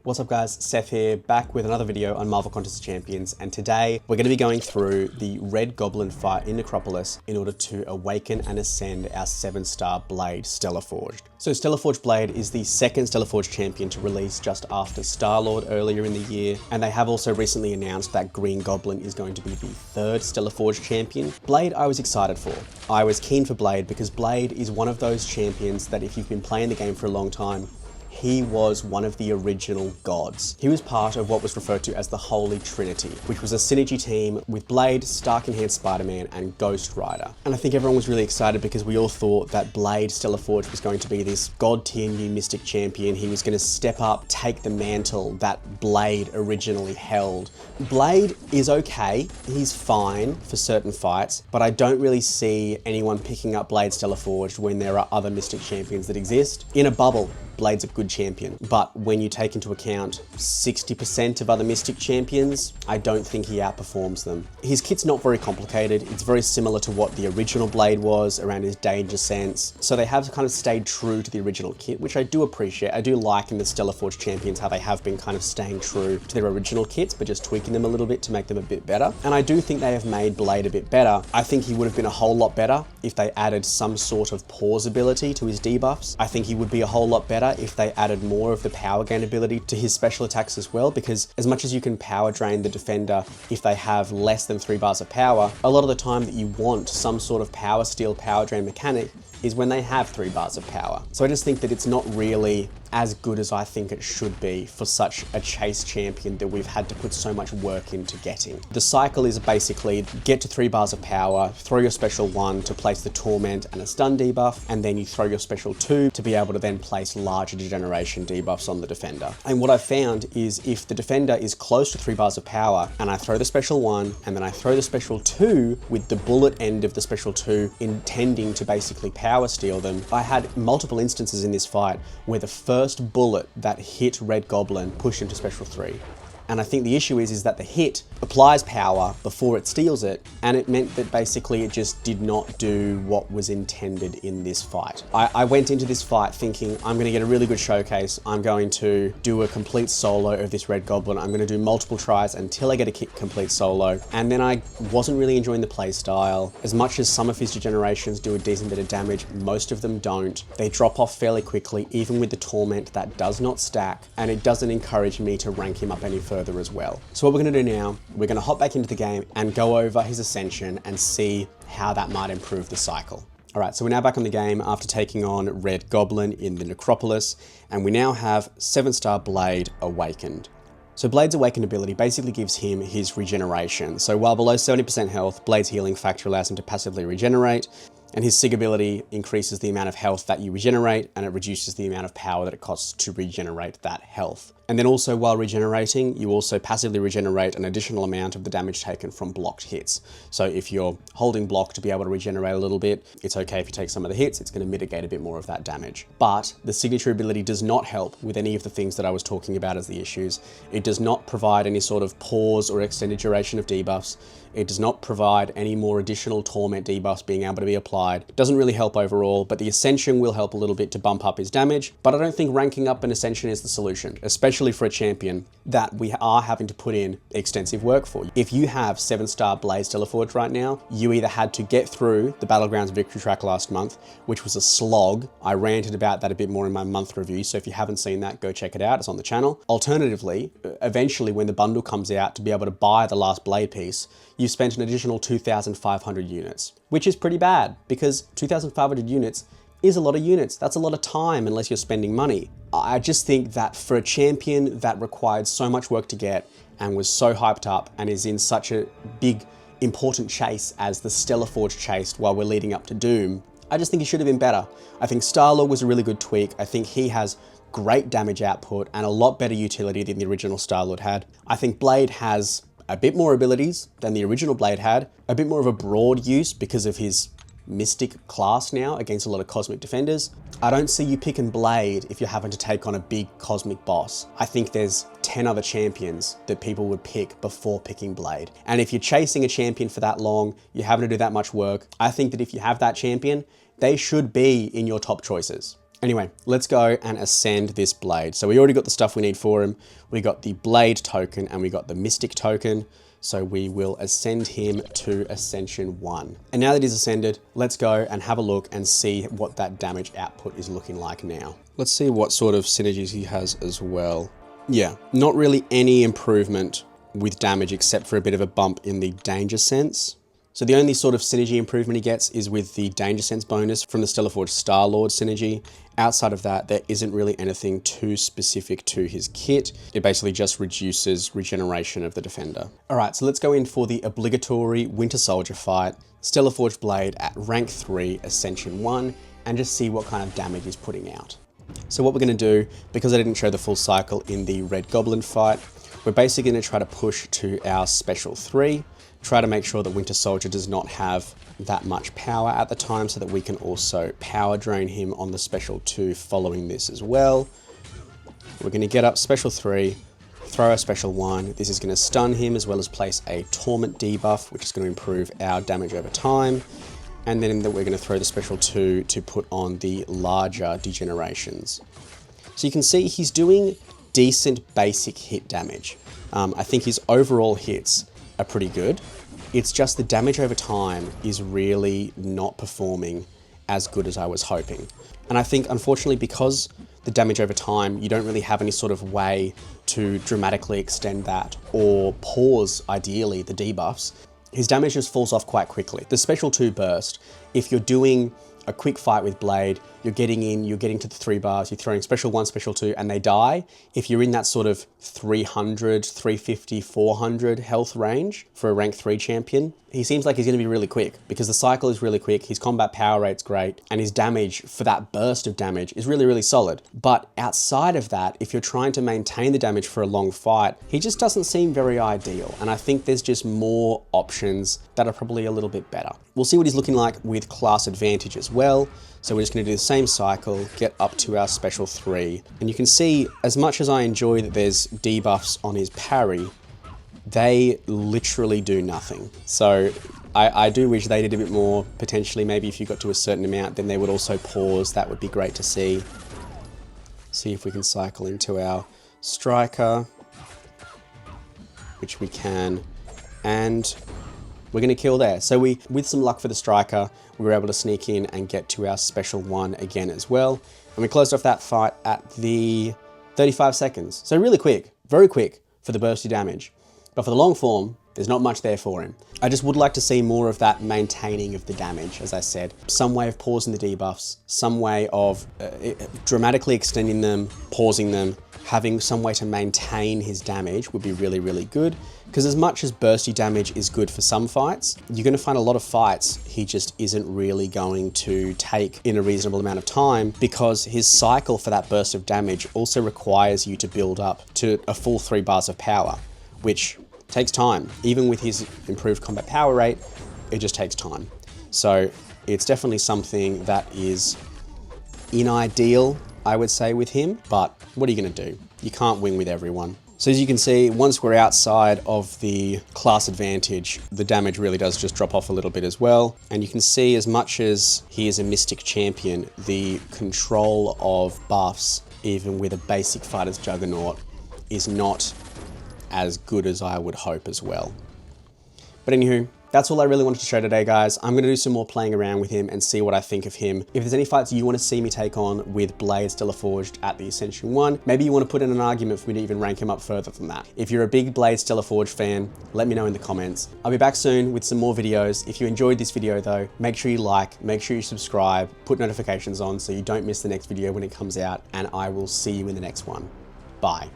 What's up guys, Seth here, back with another video on Marvel Contest of Champions, and today we're going to be going through the Red Goblin fight in Necropolis in order to awaken and ascend our 7-star Blade Stellar Forged. So Stellar Forged Blade is the second Stellar Forged champion to release just after Star-Lord earlier in the year, and they have also recently announced that Green Goblin is going to be the third Stellar Forged champion. Blade I was excited for. I was keen for Blade because Blade is one of those champions that if you've been playing the game for a long time, he was one of the original gods. He was part of what was referred to as the Holy Trinity, which was a synergy team with Blade, Stark Enhanced Spider-Man, and Ghost Rider. And I think everyone was really excited because we all thought that Blade Stellar Forged was going to be this god tier new mystic champion. He was going to step up, take the mantle that Blade originally held. Blade is okay, he's fine for certain fights, but I don't really see anyone picking up Blade Stellar Forged when there are other mystic champions that exist. In a bubble, Blade's a good champion, but when you take into account 60% of other Mystic champions, I don't think he outperforms them. His kit's not very complicated. It's very similar to what the original Blade was around his danger sense. So they have kind of stayed true to the original kit, which I do appreciate. I do like in the Stellar Forged champions how they have been kind of staying true to their original kits, but just tweaking them a little bit to make them a bit better. And I do think they have made Blade a bit better. I think he would have been a whole lot better if they added some sort of pause ability to his debuffs. I think he would be a whole lot better if they added more of the power gain ability to his special attacks as well, because as much as you can power drain the defender if they have less than 3 bars of power, a lot of the time that you want some sort of power steal, power drain mechanic is when they have 3 bars of power. So I just think that it's not really as good as I think it should be for such a chase champion that we've had to put so much work into getting. The cycle is basically get to 3 bars of power, throw your special 1 to place the Torment and a stun debuff, and then you throw your special 2 to be able to then place larger degeneration debuffs on the defender. And what I've found is if the defender is close to 3 bars of power and I throw the special 1 and then I throw the special 2 with the bullet end of the special 2 intending to basically power steal them, I had multiple instances in this fight where the first bullet that hit Red Goblin pushed him to special 3. And I think the issue is that the hit applies power before it steals it, and it meant that basically it just did not do what was intended in this fight. I went into this fight thinking I'm going to get a really good showcase, I'm going to do a complete solo of this Red Goblin, I'm going to do multiple tries until I get a complete solo, and then I wasn't really enjoying the playstyle. As much as some of his degenerations do a decent bit of damage, most of them don't. They drop off fairly quickly, even with the Torment that does not stack, and it doesn't encourage me to rank him up any further as well. So what we're going to do now, we're going to hop back into the game and go over his Ascension and see how that might improve the cycle. Alright, so we're now back on the game after taking on Red Goblin in the Necropolis, and we now have 7-star Blade Awakened. So Blade's Awakened ability basically gives him his regeneration. So while below 70% health, Blade's healing factor allows him to passively regenerate, and his Sig ability increases the amount of health that you regenerate, and it reduces the amount of power that it costs to regenerate that health. And then also while regenerating, you also passively regenerate an additional amount of the damage taken from blocked hits. So if you're holding block to be able to regenerate a little bit, it's okay if you take some of the hits, it's going to mitigate a bit more of that damage. But the signature ability does not help with any of the things that I was talking about as the issues. It does not provide any sort of pause or extended duration of debuffs. It does not provide any more additional Torment debuffs being able to be applied. It doesn't really help overall, but the Ascension will help a little bit to bump up his damage, but I don't think ranking up an Ascension is the solution, especially for a champion that we are having to put in extensive work for. If you have 7-star Blade Stellar Forged right now, you either had to get through the Battlegrounds victory track last month, which was a slog. I ranted about that a bit more in my month review, so if you haven't seen that, go check it out, it's on the channel. Alternatively, eventually when the bundle comes out to be able to buy the last Blade piece, you've spent an additional 2,500 units, which is pretty bad because 2,500 units is a lot of units. That's a lot of time unless you're spending money. I just think that for a champion that required so much work to get and was so hyped up and is in such a big, important chase as the Stellar Forge chased while we're leading up to Doom, I just think he should have been better. I think Star-Lord was a really good tweak. I think he has great damage output and a lot better utility than the original Star-Lord had. I think Blade has a bit more abilities than the original Blade had, a bit more of a broad use because of his Mystic class now against a lot of Cosmic defenders. I don't see you picking Blade if you're having to take on a big Cosmic boss. I think there's 10 other champions that people would pick before picking Blade. And if you're chasing a champion for that long, you're having to do that much work, I think that if you have that champion, they should be in your top choices. Anyway, let's go and ascend this blade. So we already got the stuff we need for him. We got the blade token and we got the mystic token. So we will ascend him to Ascension 1. And now that he's ascended, let's go and have a look and see what that damage output is looking like now. Let's see what sort of synergies he has as well. Yeah, not really any improvement with damage except for a bit of a bump in the danger sense. So the only sort of synergy improvement he gets is with the danger sense bonus from the Stellaforge Star-Lord synergy. Outside of that, there isn't really anything too specific to his kit. It basically just reduces regeneration of the defender. All right, so let's go in for the obligatory Winter Soldier fight, Stellaforge Blade at rank 3, Ascension 1, and just see what kind of damage he's putting out. So what we're gonna do, because I didn't show the full cycle in the Red Goblin fight, we're basically gonna try to push to our Special 3, try to make sure that Winter Soldier does not have that much power at the time so that we can also power drain him on the Special 2 following this as well. We're going to get up Special 3, throw our Special 1. This is going to stun him as well as place a Torment debuff, which is going to improve our damage over time. And then we're going to throw the Special 2 to put on the larger degenerations. So you can see he's doing decent basic hit damage. I think his overall hits are pretty good. It's just the damage over time is really not performing as good as I was hoping. And I think, unfortunately, because the damage over time, you don't really have any sort of way to dramatically extend that or pause, ideally, the debuffs, his damage just falls off quite quickly. The Special 2 burst, if you're doing a quick fight with Blade, you're getting to the 3 bars, you're throwing Special 1, Special 2, and they die. If you're in that sort of 300, 350, 400 health range for a rank 3 champion, he seems like he's going to be really quick because the cycle is really quick, his combat power rate's great, and his damage for that burst of damage is really, really solid. But outside of that, if you're trying to maintain the damage for a long fight, he just doesn't seem very ideal. And I think there's just more options that are probably a little bit better. We'll see what he's looking like with class advantage as well. So we're just going to do the same cycle, get up to our Special 3. And you can see, as much as I enjoy that there's debuffs on his parry, they literally do nothing. So I do wish they did a bit more. Potentially, maybe if you got to a certain amount, then they would also pause. That would be great to see. See if we can cycle into our Striker, which we can. And we're going to kill there. So with some luck for the Striker, we were able to sneak in and get to our Special 1 again as well. And we closed off that fight at the 35 seconds. So really quick, very quick for the bursty damage. But for the long form, there's not much there for him. I just would like to see more of that maintaining of the damage, as I said. Some way of pausing the debuffs, some way of dramatically extending them, pausing them, having some way to maintain his damage would be really, really good. Because as much as bursty damage is good for some fights, you're going to find a lot of fights he just isn't really going to take in a reasonable amount of time, because his cycle for that burst of damage also requires you to build up to a full 3 bars of power, which takes time. Even with his improved combat power rate, it just takes time. So it's definitely something that is unideal, I would say, with him, but what are you going to do? You can't win with everyone. So as you can see, once we're outside of the class advantage, the damage really does just drop off a little bit as well. And you can see, as much as he is a Mystic champion, the control of buffs, even with a basic fighter's Juggernaut, is not as good as I would hope as well. But anywho, that's all I really wanted to show today, guys. I'm going to do some more playing around with him and see what I think of him. If there's any fights you want to see me take on with Blade Stellaforged at the Ascension 1, maybe you want to put in an argument for me to even rank him up further than that. If you're a big Blade Stellaforged fan, let me know in the comments. I'll be back soon with some more videos. If you enjoyed this video though, make sure you like, make sure you subscribe, put notifications on so you don't miss the next video when it comes out, and I will see you in the next one. Bye.